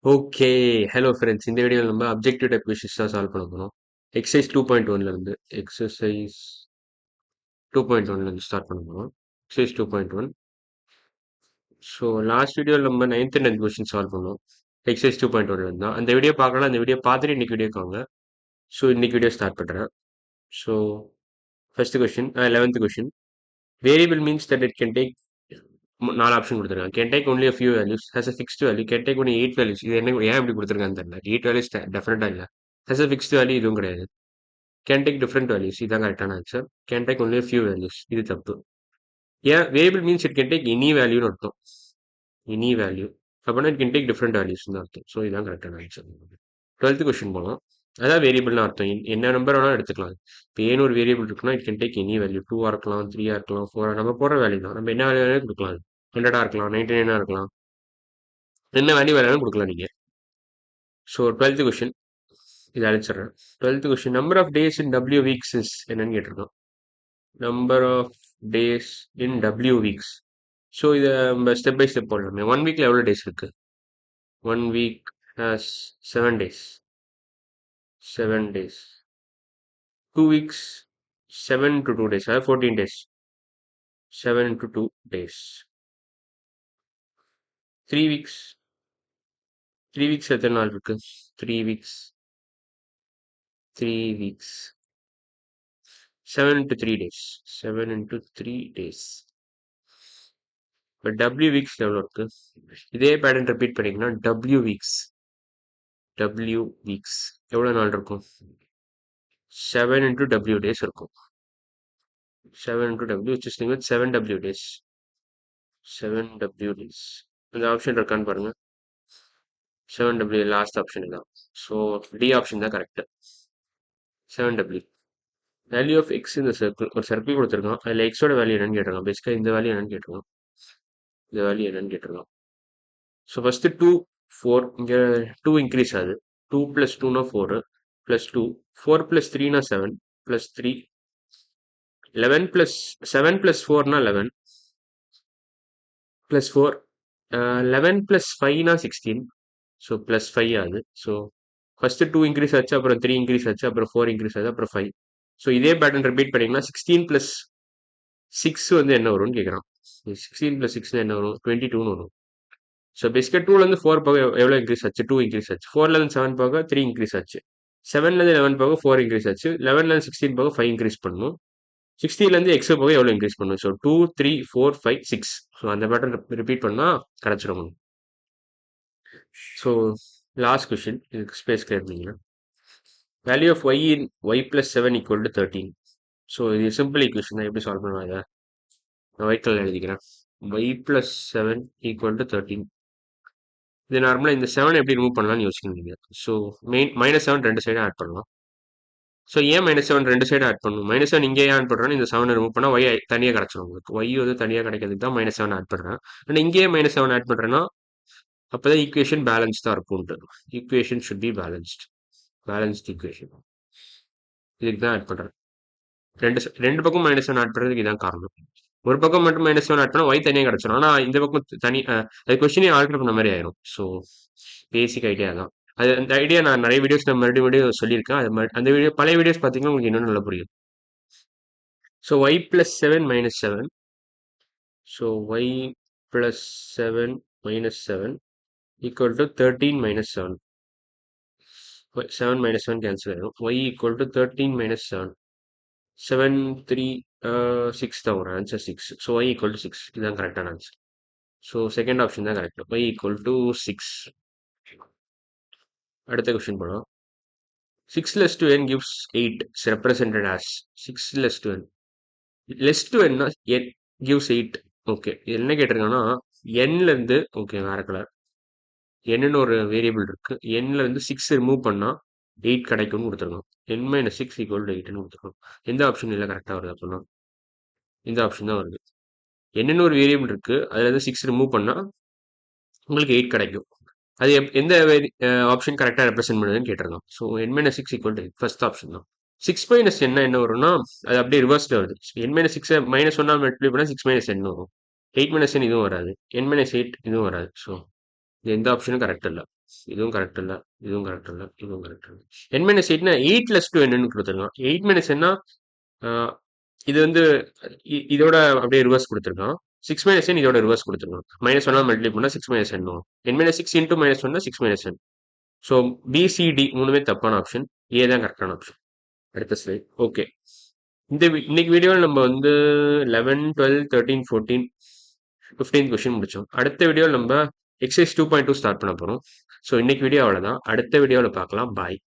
Okay. Hello friends. இந்த வீடியோல நம்ம அப்ஜெக்டிவ் டைப் கொஸ்டின்ஸ் தான் சால்வ் பண்ண போறோம். எக்சர்சைஸ் 2.1ல இருந்து எக்சர்சைஸ் 2.1ல இருந்து ஸ்டார்ட் பண்ண போறோம். எக்சர்சைஸ் 2.1. ஸோ லாஸ்ட் வீடியோல நம்ம 9th and 10th question solve பண்ணோம். எக்சர்சைஸ் 2.1ல இருந்து தான். அந்த வீடியோ பார்க்கலாம். அந்த வீடியோ பார்த்துட்டு இன்னைக்கு வீடியோக்கு வாங்க. ஸோ இன்னைக்கு வீடியோ ஸ்டார்ட் பண்றேன். So first question 11th question. Variable means that it can take 4 option கொடுத்துருக்காங்க. Can take only a few values, has a fixed value, can take only 8 values. இது என்ன ஏன் இப்படி கொடுத்துருக்கான்னு தெரியல. 8 values டெஃபினட்டா இல்ல. has a fixed value இதுவும் கிடையாது. கேன் டேக் டிஃப்ரெண்ட் வேல்யூஸ் இதான் கரெக்டான answer. Can take only few values இது தப்பு. ஏன் variable means it can take any வேல்யூன்னு அர்த்தம். எனி வேல்யூ அப்படின்னா இட் கேன் டேக் டிஃப்ரெண்ட் வேல்யூஸ்னு அர்த்தம். ஸோ இதான் கரெக்டான ஆன்சர். 12th கொஸ்டின் போகலாம். அதான் வேரியபிள்னு அர்த்தம். என்ன நம்பர் வேணாலும் எடுத்துக்கலாம். இப்போ ஏன்னு ஒரு வேரியபிள் இருக்குன்னா it can take any value. 2 இருக்கலாம், 3 இருக்கலாம், 4 நம்ம போடுற வேல்யூ தான். நம்ம என்ன வேல்யூ வேணாலும் கொடுக்கலாம். 100 இருக்கலாம், 99 இருக்கலாம், என்ன வேல்யூ வேணாலும் கொடுக்கலாம் நீங்க. ஸோ 12th கொஸ்டின் இதை அழிச்சிடுறேன். 12th question number of days in W weeks is என்னன்னு கேட்டிருக்கோம். Number of days in W weeks. So இதை நம்ம ஸ்டெப் பை ஸ்டெப் போடலாமே. 1 வீக்ல எவ்வளோ டேஸ் இருக்கு? 1 week has 7 days. 7 days. 2 weeks 7 to 2 days, அதாவது 14 days. 7 into 2 days. 3 weeks. 3 weeks எத்தனை நாள் இருக்கு? 3 weeks. 3 weeks 7 into 3 days. 7 into 3 days. இப்போ டபிள்யூ வீக்ஸ் எவ்வளோ இருக்கு? இதே பேட்டர்ன் ரிப்பீட் பண்ணிங்கன்னா டபிள்யூ வீக்ஸ். டபிள்யூ வீக்ஸ் எவ்வளோ நாள் இருக்கும்? 7 into W days இருக்கும். 7 into W which is equal with 7W days. 7W days. இந்த ஆப்ஷன் இருக்கான்னு பாருங்க. 7W லாஸ்ட் ஆப்ஷன் தான். ஸோ டி ஆப்ஷன் தான் correct. 7W. Value of x இந்த சர்க்கிள். ஒரு சர்க்கிள் கொடுத்துருக்கோம். அதில் எக்ஸோட வேல்யூ என்னன்னு கேட்டிருக்கோம். பேசிக்காக இந்த வேல்யூ என்னன்னு கேட்டிருக்கோம். இந்த வேல்யூ என்னன்னு கேட்டிருக்கோம். ஸோ ஃபஸ்ட்டு 2 4 இங்கே 2 இன்க்ரீஸ் ஆகுது. 2 + 2னா 4 + 2 4 + 3னா 7 + 3 11 + 7 + 4னா 11 + 4 11 + 5னா 16. ஸோ +5 ஆகுது. ஸோ ஃபர்ஸ்ட் 2 இன்க்ரீஸ் ஆச்சு, அப்புறம் 3 இன்க்ரீஸ் ஆச்சு, அப்புறம் 4 இன்க்ரீஸ் ஆகுது, அப்புறம் 5. ஸோ இதே பேட்டர்ன் ரிப்பீட் பண்ணிங்கன்னா 16 + 6 வந்து என்ன வரும்னு கேட்குறான். 16 + 6 என்ன வரும்? 22ன்னு வரும். ஸோ பேசிக்காக 2லேருந்து 4 போக எவ்வளோ இன்க்ரீஸ் ஆச்சு? 2 இன்க்ரீஸ் ஆச்சு. 4லேருந்து 7 போக 3 இன்க்ரீஸ் ஆச்சு. 7லேருந்து 11 போக 4 இன்க்ரீஸ் ஆச்சு. 11லேருந்து 16 போக 5 இன்க்ரீஸ் பண்ணணும். 60லேருந்து எக்ஸ் போக எவ்வளோ இன்க்ரீஸ் பண்ணணும்? ஸோ 2 3 4 5 6. ஸோ அந்த பேட்டர்ன் ரிப்பீட் பண்ணால் கிடச்சிடும். ஸோ லாஸ்ட் கொஸ்டின், இதுக்கு ஸ்பேஸ் கிளியர் பண்ணிங்கன்னா value of y in y + 7 = 13. So இது சிம்பிள் ஈக்குவேஷன் தான். எப்படி சால்வ் பண்ணுவாங்க? அதை நான் ஒயிட் கலர் எழுதிக்கிறேன். ஒய் + 7 = 13. இது நார்மலாக இந்த 7 எப்படி ரிமூவ் பண்ணலாம்னு யோசிக்கணும். ஸோ -7 ரெண்டு சைடும் ஆட் பண்ணலாம். ஸோ ஏன் -7 ரெண்டு சைடு ஆட் பண்ணணும்? -7 இங்கே ஏன் ஆட் பண்ணுறோன்னா இந்த 7 ரிமூவ் பண்ணால் ஒய் தனியாக கிடச்சிரும் உங்களுக்கு. ஒய் வந்து தனியாக கிடைக்கிறதுக்கு தான் -7 ஆட் பண்ணுறேன். ஆனால் இங்கேயே -7 ஆட் பண்ணுறேன்னா அப்போதான் ஈக்குவேஷன் பேலன்ஸ்டாக இருக்கும்ட்டு. Equation should be balanced. Balanced equation. இதுக்கு தான் ஆட் பண்ணுறேன். ரெண்டு பக்கம் -7 ஆட் பண்ணுறதுக்கு இதான் காரணம். ஒரு பக்கம் மட்டும் -7 ஆட் பண்ணால் ஒய் தனியாக கிடச்சிடும். ஆனால் இந்த பக்கம் தனி அது கொஸ்டினே ஆல்டர் பண்ண மாதிரி ஆயிரும். ஸோ பேசிக் ஐடியா தான். அது அந்த ஐடியா நான் நிறைய வீடியோஸ் நான் மறுபடியும் சொல்லியிருக்கேன். அந்த வீடியோ பழைய வீடியோஸ் பார்த்தீங்கன்னா உங்களுக்கு இன்னும் நல்லா புரியும். So y + 7 - 7. So y + 7 - 7 = 13 - 7. 7 - 7 cancel ஆயிடும். ஒய் = 13 - 7. 7 3 6 தான் வரும். ஆன்சர் 6. So y = 6. இதுதான் கரெக்டான ஆன்சர். ஸோ செகண்ட் ஆப்ஷன் தான் கரெக்ட். ஒய் = 6. அடுத்த கொஸ்டின் போகலாம். 6 less to n gives 8 is represented as 6 less to n. less to n gives 8. Okay, என்ன கேட்டிருக்காங்கன்னா nல இருந்து, ஓகே வேற கலர், n ஒரு வேரியபிள் இருக்கு. nல இருந்து 6 ரிமூவ் பண்ணா 8 கிடைக்கும்னு கொடுத்துருக்கோம். n - 6 = 8ன்னு கொடுத்துருக்கோம். எந்த ஆப்ஷன் இல்லை கரெக்டாக வருது அப்படின்னா இந்த ஆப்ஷன் தான் வருது. n ஒரு வேரியபிள் இருக்கு, அதுல இருந்து 6 ரிமூவ் பண்ணா உங்களுக்கு 8 கிடைக்கும். அது எந்த ஆப்ஷன் கரெக்டாக ரெப்ரசென்ட் பண்ணுதுன்னு கேட்டிருக்கோம். ஸோ n - 6 = 8 ஃபர்ஸ்ட் ஆப்ஷன் தான். 6 - n என்ன வரும்னா அது அப்படியே ரிவர்ஸ்ல வருது. n - 6 -1 மல்டிப்ளை பண்ணா 6 - n வரும். 8 - n இதுவும் வராது. n - 8 இதுவும் வராது. ஸோ எந்த ஆப்ஷனும் கரெக்ட் இல்ல. இதுவும் கரெக்ட் இல்ல. இதுவும் கரெக்ட் இல்ல. இதுவும் கரெக்ட் இல்ல. n மைனஸ் எயிட்னா 8 லெஸ் டூ என்னன்னு கொடுத்துருக்கான். 8 மைனஸ் என்ன? இது வந்து இதோட அப்படியே ரிவர்ஸ் கொடுத்துருக்கான். 6 மைனஸ் n இதோட ரிவர்ஸ் கொடுத்துருக்கான். மைனஸ் ஒன்னா மல்டிப்ளை பண்ணா 6 மைனஸ் n வரும். n மைனஸ் 6 இன்டூ மைனஸ் ஒன்னா 6 மைனஸ் n. ஸோ பிசிடி மூணுமே தப்பான ஆப்ஷன். ஏ தான் கரெக்டான ஆப்ஷன். அடுத்த ஸ்லைட். ஓகே. இன்னைக்கு வீடியோவில் நம்ம வந்து 11, 12, 13, 14, 15 கொஸ்டின் முடிச்சோம். அடுத்த வீடியோவில் நம்ம எக்ஸசைஸ் 2.2 ஸ்டார்ட் பண்ண போறோம். ஸோ இன்னைக்கு வீடியோ அவ்வளோதான். அடுத்த வீடியோவில் பார்க்கலாம். பாய்.